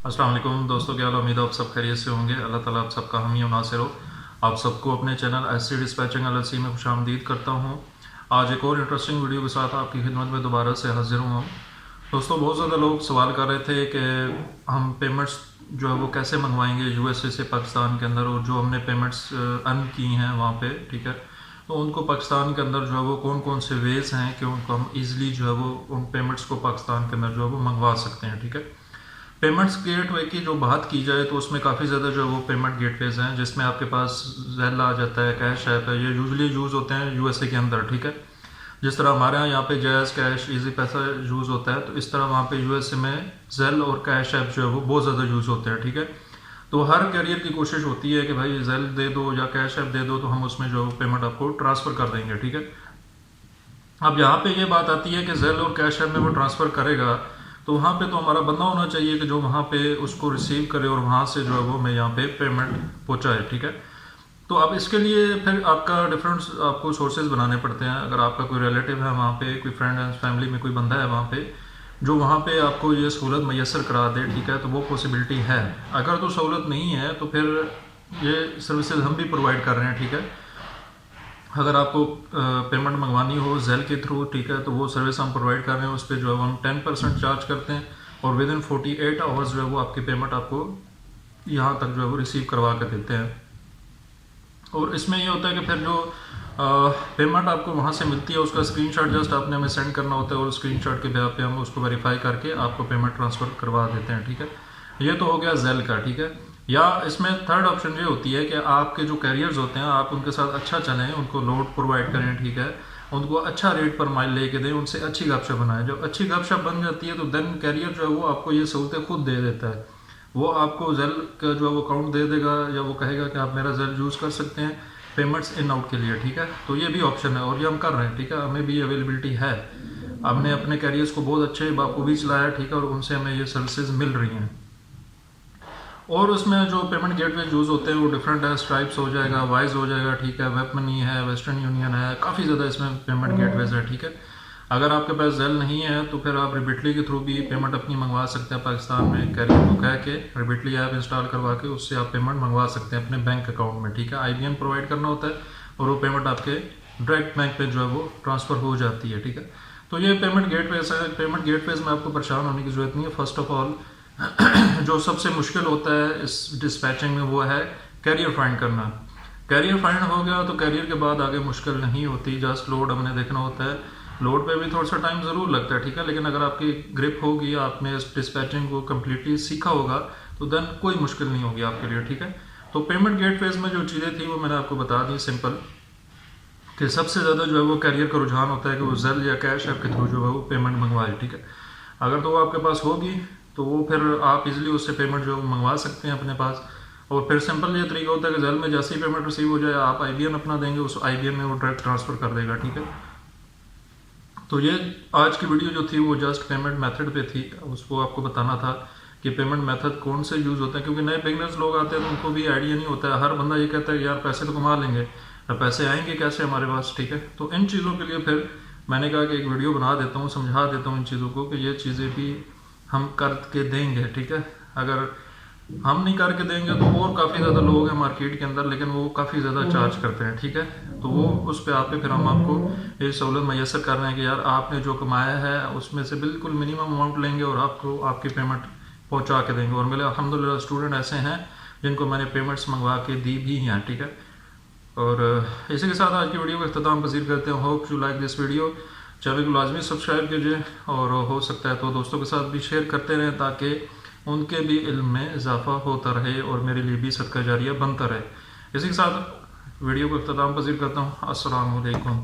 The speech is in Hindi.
अस्सलाम वालेकुम दोस्तों, क्या हाल? उम्मीद है आप सब खैरियत से होंगे। अल्लाह ताला आप सबका हामी और नासिर हो। आप सबको अपने चैनल एससी डिस्पैचिंग एलएलसी में खुशामदीद करता हूँ। आज एक और इंटरेस्टिंग वीडियो के साथ आपकी खिदमत में दोबारा से हाजिर हूँ। दोस्तों, बहुत ज़्यादा लोग सवाल कर रहे थे कि हम पेमेंट्स जो है वो कैसे मंगवाएंगे यूएसए से पाकिस्तान के अंदर, और जो हमने पेमेंट्स अर्न की हैं वहाँ पे, ठीक है, तो उनको पाकिस्तान के अंदर जो है वो कौन कौन से वेज़ हैं कि उनको हम ईज़िली जो है वो उन पेमेंट्स को पाकिस्तान के अंदर जो है वो मंगवा सकते हैं, ठीक है। पेमेंट्स गेटवे की जो बात की जाए तो उसमें काफ़ी ज़्यादा जो है वो पेमेंट गेटवेज हैं, जिसमें आपके पास ज़ेल आ जाता है, कैश ऐप है। ये यूजली यूज़ होते हैं यूएसए के अंदर, ठीक है। जिस तरह हमारे यहाँ पे जैज़, कैश, इजी पैसा यूज़ होता है, तो इस तरह वहाँ पे यूएसए में ज़ेल और कैश ऐप जो है वो बहुत ज़्यादा यूज़ होते हैं, ठीक है। तो हर कैरियर की कोशिश होती है कि भाई ज़ेल दे दो या कैश ऐप दे दो, तो हम उसमें जो पेमेंट आपको ट्रांसफ़र कर देंगे, ठीक है। अब यहाँ पे ये बात आती है कि ज़ेल और कैश ऐप में वो ट्रांसफ़र करेगा, तो वहाँ पे तो हमारा बंदा होना चाहिए कि जो वहाँ पे उसको रिसीव करे और वहाँ से जो है वो मैं यहाँ पे पेमेंट पहुँचाए, ठीक है। तो अब इसके लिए फिर आपका डिफरेंट आपको सोर्सेज बनाने पड़ते हैं। अगर आपका कोई रिलेटिव है वहाँ पे, कोई फ्रेंड है, फैमिली में कोई बंदा है वहाँ पे जो वहाँ पे आपको ये सहूलत मैसर करा दे, ठीक है, तो वो पॉसिबिलिटी है। अगर तो सहूलत नहीं है तो फिर ये सर्विसेज हम भी प्रोवाइड कर रहे हैं, ठीक है। अगर आपको पेमेंट मंगवानी हो जेल के थ्रू, ठीक है, तो वो सर्विस हम प्रोवाइड कर रहे हैं। उस पर जो है हम 10% चार्ज करते हैं और विद इन 48 आवर्स जो है वो आपकी पेमेंट आपको यहाँ तक जो है वो रिसीव करवा कर देते हैं। और इसमें ये होता है कि फिर जो पेमेंट आपको वहाँ से मिलती है उसका स्क्रीनशॉट जस्ट आपने हमें सेंड करना होता है, और स्क्रीनशॉट के बेस पे हम उसको वेरीफाई करके आपको पेमेंट ट्रांसफ़र करवा देते हैं, ठीक है। ये तो हो गया जेल का, ठीक है। या इसमें थर्ड ऑप्शन ये होती है कि आपके जो कैरियर्स होते हैं आप उनके साथ अच्छा चलें, उनको लोड प्रोवाइड करें, ठीक है, उनको अच्छा रेट पर माइल लेके दें, उनसे अच्छी गपशप बनाएं। जब अच्छी गपशप बन जाती है तो देन कैरियर जो है वो आपको ये सहूलतें खुद दे देता है। वो आपको जेल का जो है वो अकाउंट दे देगा, या वो कहेगा कि आप मेरा जेल यूज़ कर सकते हैं पेमेंट्स इन आउट के लिए, ठीक है। तो ये भी ऑप्शन है और ये हम कर रहे हैं, ठीक है, हमें भी अवेलेबिलिटी है। हमने अपने कैरियर्स को बहुत अच्छे बाखूबी चलाया, ठीक है, और उनसे हमें ये सर्विसेज मिल रही हैं। और उसमें जो पेमेंट गेटवे यूज़ होते हैं वो डिफरेंट है, स्ट्राइप्स हो जाएगा, वाइज हो जाएगा, ठीक है, वेब मनी है, वेस्टर्न यूनियन है, काफ़ी ज़्यादा इसमें पेमेंट गेटवेज है, ठीक है। अगर आपके पास जेल नहीं है तो फिर आप रिबिटली के थ्रू भी पेमेंट अपनी मंगवा सकते हैं पाकिस्तान में। कैरियर को कह के रिबिटली ऐप इंस्टॉल करवा के उससे आप पेमेंट मंगवा सकते हैं अपने बैंक अकाउंट में, ठीक है। आईबीएन प्रोवाइड करना होता है और वो पेमेंट आपके डायरेक्ट बैंक पे जो है वो ट्रांसफ़र हो जाती है, ठीक है। तो ये पेमेंट गेटवेज है। पेमेंट गेटवेज में आपको परेशान होने की ज़रूरत नहीं है। फर्स्ट ऑफ ऑल जो सबसे मुश्किल होता है इस डिस्पैचिंग में वो है कैरियर फाइंड करना। कैरियर फाइंड हो गया तो कैरियर के बाद आगे मुश्किल नहीं होती, जस्ट लोड हमने देखना होता है। लोड पे भी थोड़ा सा टाइम ज़रूर लगता है, ठीक है, लेकिन अगर आपकी ग्रिप होगी, आपने इस डिस्पैचिंग को कम्प्लीटली सीखा होगा, तो देन कोई मुश्किल नहीं होगी आपके लिए, ठीक है। तो पेमेंट गेटवेज में जो चीज़ें थी वो मैंने आपको बता दी सिंपल, कि सबसे ज़्यादा जो है वो कैरियर का रुझान होता है कि वो जेल या कैश ऐप के थ्रू जो है वो पेमेंट मंगवाए, ठीक है। अगर तो वो आपके पास होगी तो वो फिर आप इजीली उससे पेमेंट जो मंगवा सकते हैं अपने पास। और फिर सिंपल ये तरीका होता है कि जेल में जैसे ही पेमेंट रिसीव हो जाए आप आईबीएन अपना देंगे, उस आईबीएन में वो डायरेक्ट ट्रांसफ़र कर देगा, ठीक है। तो ये आज की वीडियो जो थी वो जस्ट पेमेंट मेथड पे थी, उसको आपको बताना था कि पेमेंट मेथड कौन से यूज़ होते हैं, क्योंकि नए बिगनर्स लोग आते हैं तो उनको भी आइडिया नहीं होता है। हर बंदा ये कहता है यार पैसे तो कमा लेंगे, पैसे आएंगे कैसे हमारे पास, ठीक है। तो इन चीज़ों के लिए फिर मैंने कहा कि एक वीडियो बना देता हूँ, समझा देता हूँ इन चीज़ों को कि ये चीज़ें भी हम करके देंगे, ठीक है। अगर हम नहीं करके देंगे तो और काफ़ी ज़्यादा लोग हैं मार्केट के अंदर, लेकिन वो काफ़ी ज़्यादा चार्ज करते हैं, ठीक है। तो वो उस पर आप पे फिर हम आपको ये सहूलत मैसर कर रहे हैं कि यार आपने जो कमाया है उसमें से बिल्कुल मिनिमम अमाउंट लेंगे और आपको आपकी पेमेंट पहुंचा के देंगे। और मेरे अल्हम्दुलिल्लाह स्टूडेंट ऐसे हैं जिनको मैंने पेमेंट्स मंगवा के दी भी हैं, ठीक है। और इसी के साथ आज की वीडियो को इख्तिताम पसीर करते हैं। Hope you like this video. Channel को लाजमी सब्सक्राइब कीजिए और हो सकता है तो दोस्तों के साथ भी शेयर करते रहें ताकि उनके भी इल्म में इजाफा होता रहे और मेरे लिए भी सदका जारिया बनता रहे। इसी के साथ वीडियो को इख्तिताम पसीर करता हूँ। अस्सलाम वालेकुम।